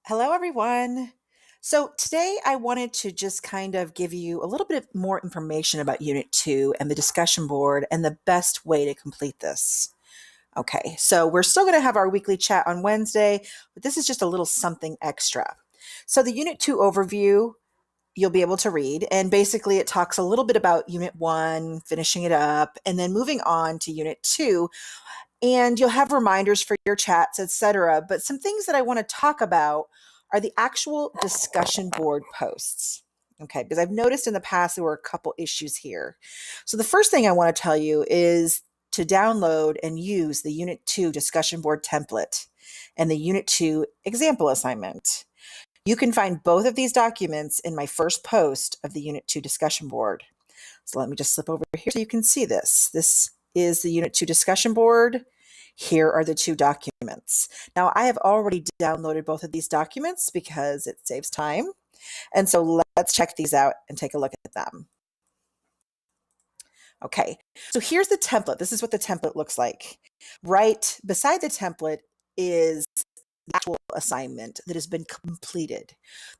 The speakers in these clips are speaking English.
Hello, everyone. So, today I wanted to just kind of give you a little bit more information about Unit 2 and the discussion board and the best way to complete this. Okay, so we're still going to have our weekly chat on Wednesday, but this is just a little something extra. So, the Unit 2 overview you'll be able to read, and basically it talks a little bit about Unit 1, finishing it up, and then moving on to Unit 2, and you'll have reminders for your chats, etc. But some things that I want to talk about are the actual discussion board posts. Okay, because I've noticed in the past there were a couple issues here. So the first thing I want to tell you is to download and use the Unit 2 discussion board template and the Unit 2 example assignment. You can find both of these documents in my first post of the Unit 2 discussion board. So let me just slip over here so you can see this. This is the Unit 2 discussion board. Here are the two documents. Now, I have already downloaded both of these documents because it saves time. And so let's check these out and take a look at them. Okay, so here's the template. This is what the template looks like. Right beside the template is the actual assignment that has been completed.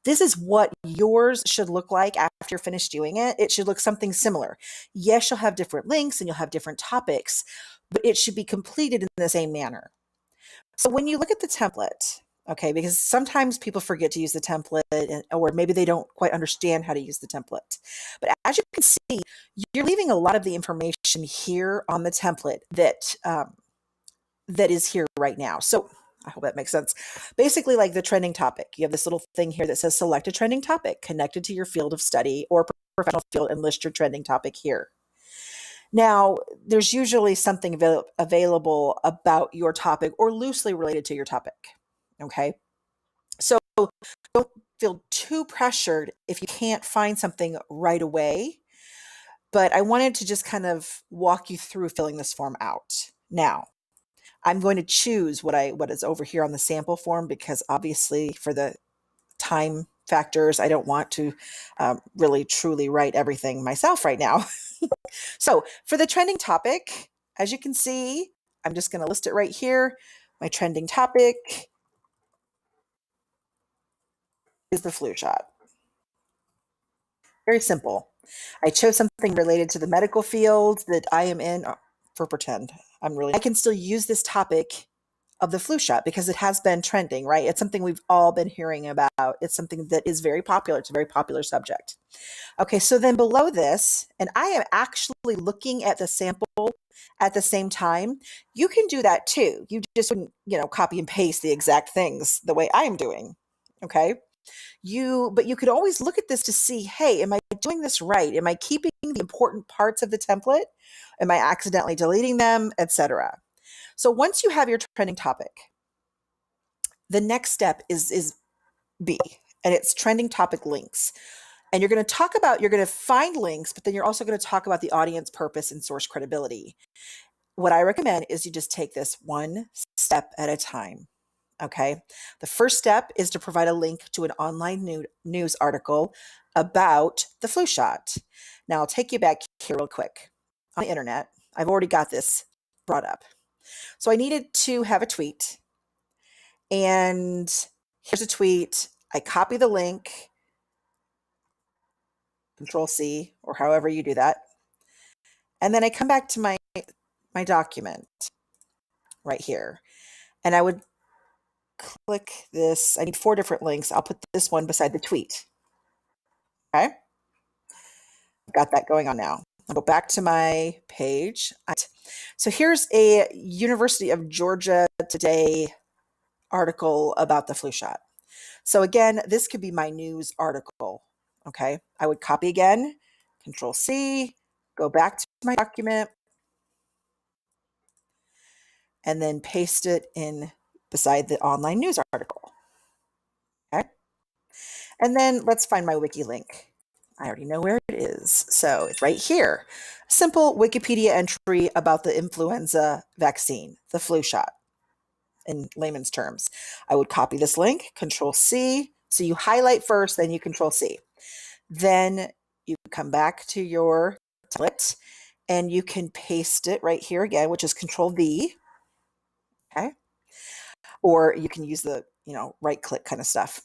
This is what yours should look like after you're finished doing it. It should look something similar. Yes, you'll have different links and you'll have different topics, but it should be completed in the same manner. So when you look at the template, okay, because sometimes people forget to use the template or maybe they don't quite understand how to use the template. But as you can see, you're leaving a lot of the information here on the template that is here right now. So I hope that makes sense. Basically, like the trending topic, you have this little thing here that says select a trending topic connected to your field of study or professional field and list your trending topic here. Now, there's usually something available about your topic or loosely related to your topic. Okay. So don't feel too pressured if you can't find something right away. But I wanted to just kind of walk you through filling this form out. Now, I'm going to choose what is over here on the sample form because obviously for the time factors, I don't want to really truly write everything myself right now. So for the trending topic, as you can see, I'm just going to list it right here. My trending topic is the flu shot. Very simple. I chose something related to the medical field that I am in for pretend. I can still use this topic of the flu shot because it has been trending, right? It's something we've all been hearing about. It's something that is very popular. It's a very popular subject. Okay, so then below this, and I am actually looking at the sample at the same time. You can do that too. You just wouldn't, copy and paste the exact things the way I'm doing. Okay. But you could always look at this to see, hey, am I doing this right? Am I keeping the important parts of the template? Am I accidentally deleting them, etc.? So once you have your trending topic, the next step is B, and it's trending topic links. And you're going to find links, but then you're also going to talk about the audience purpose and source credibility. What I recommend is you just take this one step at a time. Okay. The first step is to provide a link to an online news article about the flu shot. Now I'll take you back here real quick. On the internet, I've already got this brought up. So I needed to have a tweet. And here's a tweet. I copy the link, Control C, or however you do that. And then I come back to my document right here. And I would click this. I need 4 different links. I'll put this one beside the tweet. Okay. Got that going on now. I'll go back to my page. So here's a University of Georgia Today article about the flu shot. So again, this could be my news article. Okay. I would copy again, Control C, go back to my document, and then paste it in beside the online news article. Okay. And then let's find my wiki link. I already know where it is. So it's right here. Simple Wikipedia entry about the influenza vaccine, the flu shot, in layman's terms. I would copy this link, Control C. So you highlight first, then you Control C. Then you come back to your template and you can paste it right here again, which is Control V. Okay. Or you can use the right click kind of stuff.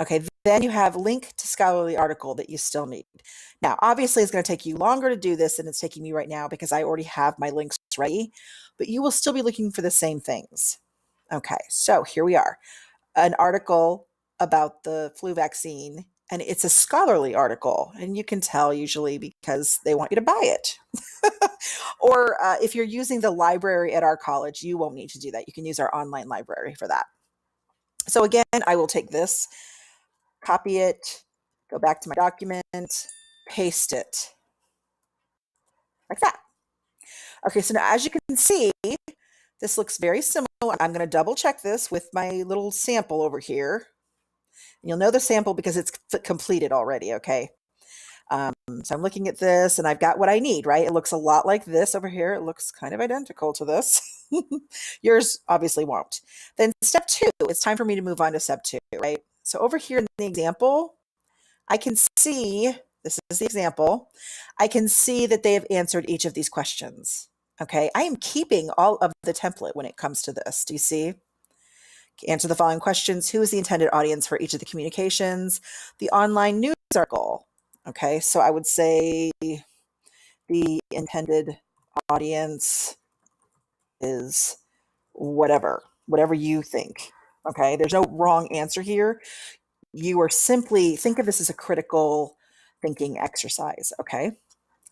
Okay, then you have link to scholarly article that you still need. Now, obviously, it's going to take you longer to do this than it's taking me right now because I already have my links ready, but you will still be looking for the same things. Okay, so here we are. An article about the flu vaccine, and it's a scholarly article, and you can tell usually because they want you to buy it. Or if you're using the library at our college, you won't need to do that. You can use our online library for that. So again, I will take this, copy it, go back to my document, paste it like that. Okay, so now as you can see, this looks very similar. I'm going to double check this with my little sample over here. And you'll know the sample because it's completed already, okay? So I'm looking at this and I've got what I need, right? It looks a lot like this over here. It looks kind of identical to this. Yours obviously won't. Then step 2, it's time for me to move on to step 2, right? So over here in the example, I can see, this is the example, I can see that they have answered each of these questions. Okay, I am keeping all of the template when it comes to this. Do you see? Answer the following questions. Who is the intended audience for each of the communications? The online news article. Okay, so I would say the intended audience is whatever you think. Okay, there's no wrong answer here. You are simply, think of this as a critical thinking exercise. Okay,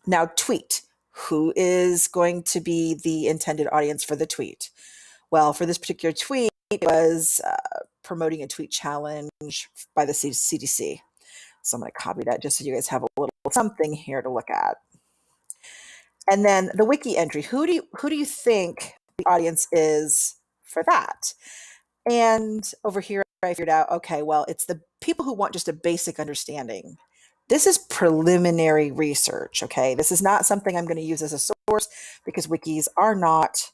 now tweet. Who is going to be the intended audience for the tweet? Well, for this particular tweet, it was promoting a tweet challenge by the CDC. So I'm going to copy that just so you guys have a little something here to look at. And then the wiki entry. Who do you think the audience is for that? And over here, I figured out, okay, well, it's the people who want just a basic understanding. This is preliminary research, okay? This is not something I'm going to use as a source because wikis are not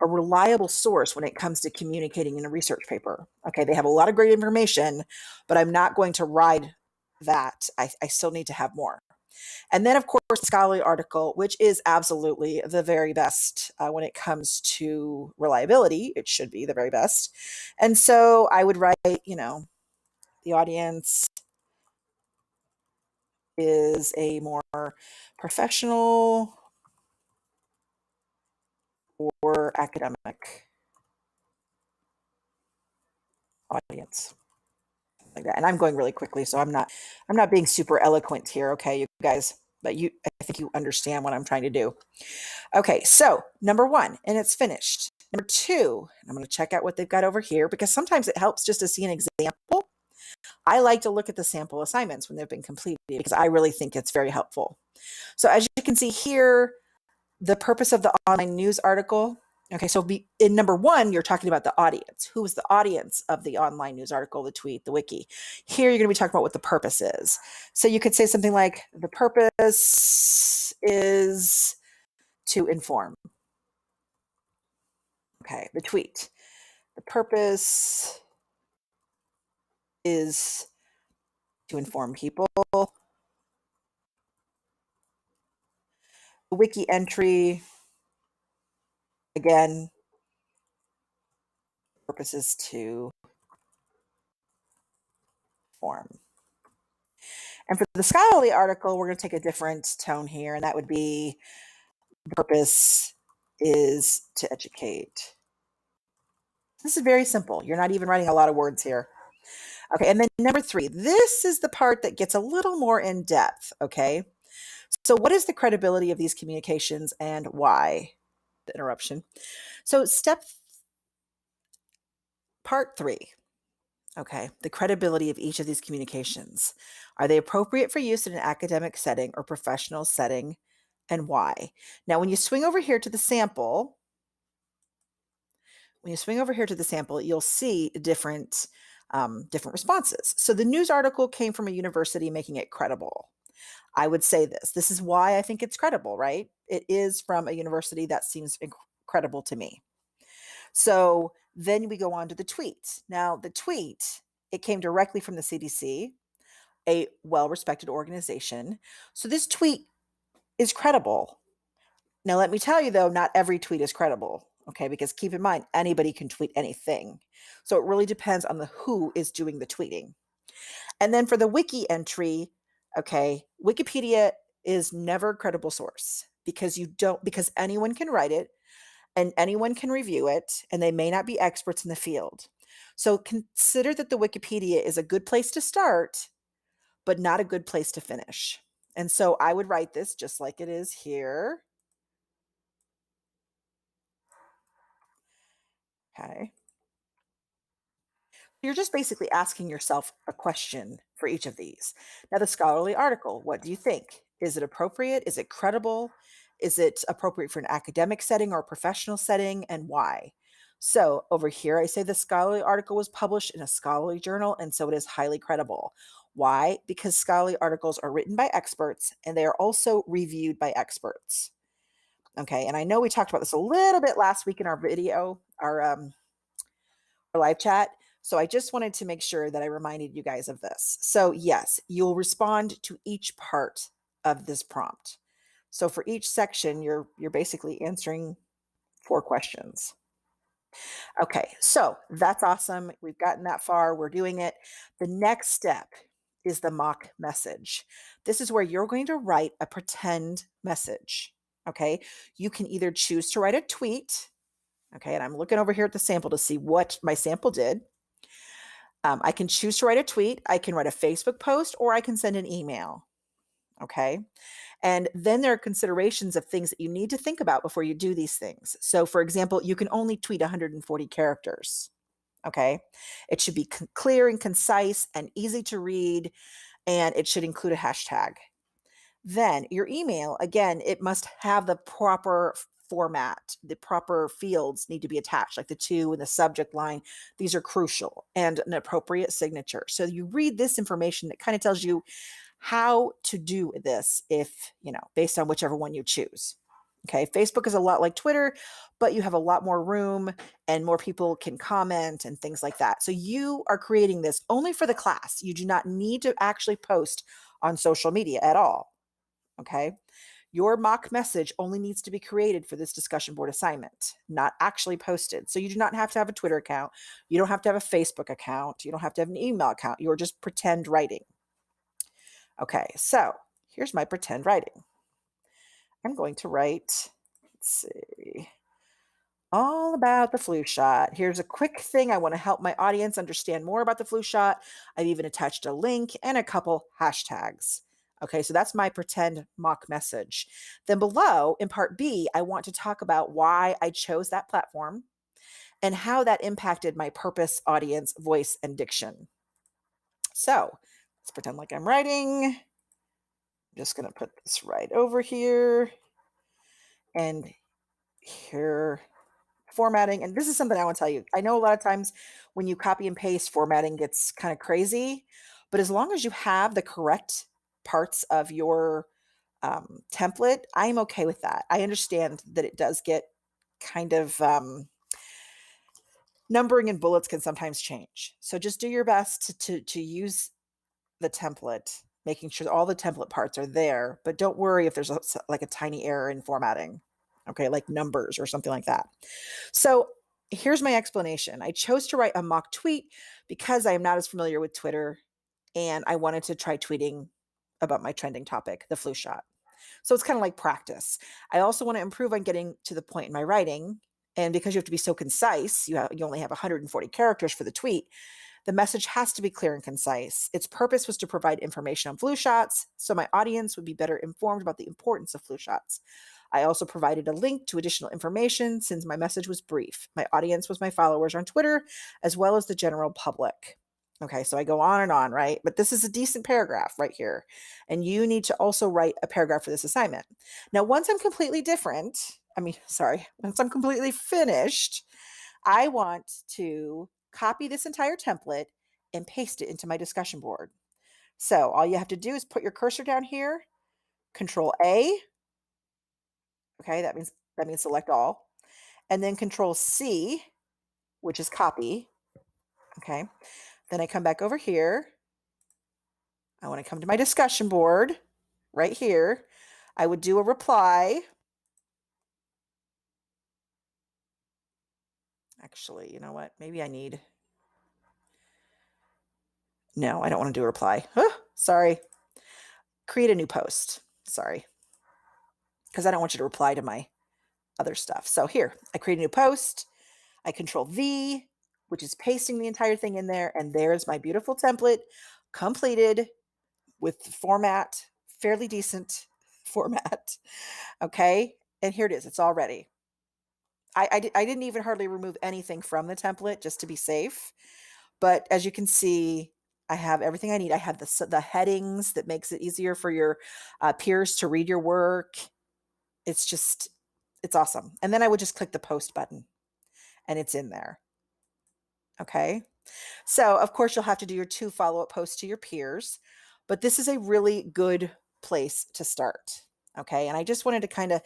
a reliable source when it comes to communicating in a research paper. Okay, they have a lot of great information, but I'm not going to ride that. I still need to have more. And then, of course, the scholarly article, which is absolutely the very best when it comes to reliability. It should be the very best. And so I would write, the audience is a more professional or academic audience. Like that. And I'm going really quickly, so I'm not being super eloquent here, okay, you guys, but I think you understand what I'm trying to do. Okay, so number 1, and it's finished. Number 2, I'm going to check out what they've got over here because sometimes it helps just to see an example. I like to look at the sample assignments when they've been completed because I really think it's very helpful. So as you can see here, the purpose of the online news article. Okay, so in number 1, you're talking about the audience. Who is the audience of the online news article, the tweet, the wiki? Here, you're going to be talking about what the purpose is. So you could say something like, the purpose is to inform. Okay, the tweet. The purpose is to inform people. The wiki entry, again, purpose is to inform. And for the scholarly article, we're going to take a different tone here, and that would be the purpose is to educate. This is very simple. You're not even writing a lot of words here. Okay, and then number 3, this is the part that gets a little more in depth, okay? So what is the credibility of these communications and why? The interruption. So part 3, okay, the credibility of each of these communications. Are they appropriate for use in an academic setting or professional setting, and why? Now, when you swing over here to the sample, you'll see different responses. So the news article came from a university, making it credible. I would say this is why I think it's credible, right? It is from a university that seems credible to me. So then we go on to the tweet. Now, the tweet, it came directly from the CDC, a well-respected organization. So this tweet is credible. Now, let me tell you, though, not every tweet is credible. Okay, because keep in mind, anybody can tweet anything. So it really depends on the who is doing the tweeting. And then for the wiki entry, okay, Wikipedia is never a credible source because anyone can write it and anyone can review it and they may not be experts in the field. So consider that the Wikipedia is a good place to start, but not a good place to finish. And so I would write this just like it is here. Okay. You're just basically asking yourself a question for each of these. Now, the scholarly article, what do you think? Is it appropriate? Is it credible? Is it appropriate for an academic setting or a professional setting, and why? So, over here, I say the scholarly article was published in a scholarly journal, and so it is highly credible. Why? Because scholarly articles are written by experts and they are also reviewed by experts. Okay, and I know we talked about this a little bit last week in our video, our live chat. So I just wanted to make sure that I reminded you guys of this. So yes, you'll respond to each part of this prompt. So for each section, you're basically answering 4 questions. Okay, so that's awesome. We've gotten that far. We're doing it. The next step is the mock message. This is where you're going to write a pretend message. Okay, you can either choose to write a tweet. Okay, and I'm looking over here at the sample to see what my sample did. I can choose to write a tweet, I can write a Facebook post, or I can send an email. Okay. And then there are considerations of things that you need to think about before you do these things. So, for example, you can only tweet 140 characters. Okay. It should be clear and concise and easy to read, and it should include a hashtag. Then your email, again, it must have the proper format. The proper fields need to be attached, like the to and the subject line. These are crucial, and an appropriate signature. So you read this information that kind of tells you how to do this if, based on whichever one you choose. Okay, Facebook is a lot like Twitter, but you have a lot more room and more people can comment and things like that. So you are creating this only for the class. You do not need to actually post on social media at all. Okay. Your mock message only needs to be created for this discussion board assignment, not actually posted. So you do not have to have a Twitter account. You don't have to have a Facebook account. You don't have to have an email account. You're just pretend writing. Okay. So here's my pretend writing. I'm going to write, let's see, all about the flu shot. Here's a quick thing. I want to help my audience understand more about the flu shot. I've even attached a link and a couple hashtags. Okay, so that's my pretend mock message. Then below in part B, I want to talk about why I chose that platform and how that impacted my purpose, audience, voice, and diction. So let's pretend like I'm writing. I'm just going to put this right over here and here. Formatting, and this is something I want to tell you. I know a lot of times when you copy and paste, formatting gets kind of crazy, but as long as you have the correct parts of your template, I'm okay with that. I understand that it does get kind of numbering and bullets can sometimes change. So just do your best to use the template, making sure all the template parts are there, but don't worry if there's like a tiny error in formatting. Okay, like numbers or something like that. So here's my explanation. I chose to write a mock tweet because I am not as familiar with Twitter and I wanted to try tweeting about my trending topic, the flu shot. So it's kind of like practice. I also want to improve on getting to the point in my writing. And because you have to be so concise, you only have 140 characters for the tweet. The message has to be clear and concise. Its purpose was to provide information on flu shots, so my audience would be better informed about the importance of flu shots. I also provided a link to additional information since my message was brief. My audience was my followers on Twitter, as well as the general public. Okay, so I go on and on, right? But this is a decent paragraph right here. And you need to also write a paragraph for this assignment. Now, once I'm completely once I'm completely finished, I want to copy this entire template and paste it into my discussion board. So all you have to do is put your cursor down here, Control A. Okay, that means select all. And then Control C, which is copy. Okay. Then I come back over here. I want to come to my discussion board right here. I would do a reply. Actually, you know what? Maybe I need. No, I don't want to do a reply. Sorry. Create a new post. Sorry. Because I don't want you to reply to my other stuff. So here, I create a new post. I control V, which is pasting the entire thing in there. And there's my beautiful template completed with format, fairly decent format. Okay. And here it is. It's all ready. I didn't even hardly remove anything from the template just to be safe. But as you can see, I have everything I need. I have the headings that makes it easier for your peers to read your work. It's just, it's awesome. And then I would just click the post button and it's in there. Okay. So, of course, you'll have to do your 2 follow-up posts to your peers, but this is a really good place to start. Okay. And I just wanted to kind of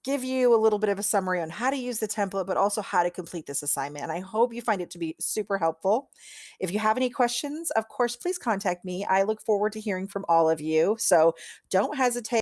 give you a little bit of a summary on how to use the template, but also how to complete this assignment. And I hope you find it to be super helpful. If you have any questions, of course, please contact me. I look forward to hearing from all of you. So don't hesitate.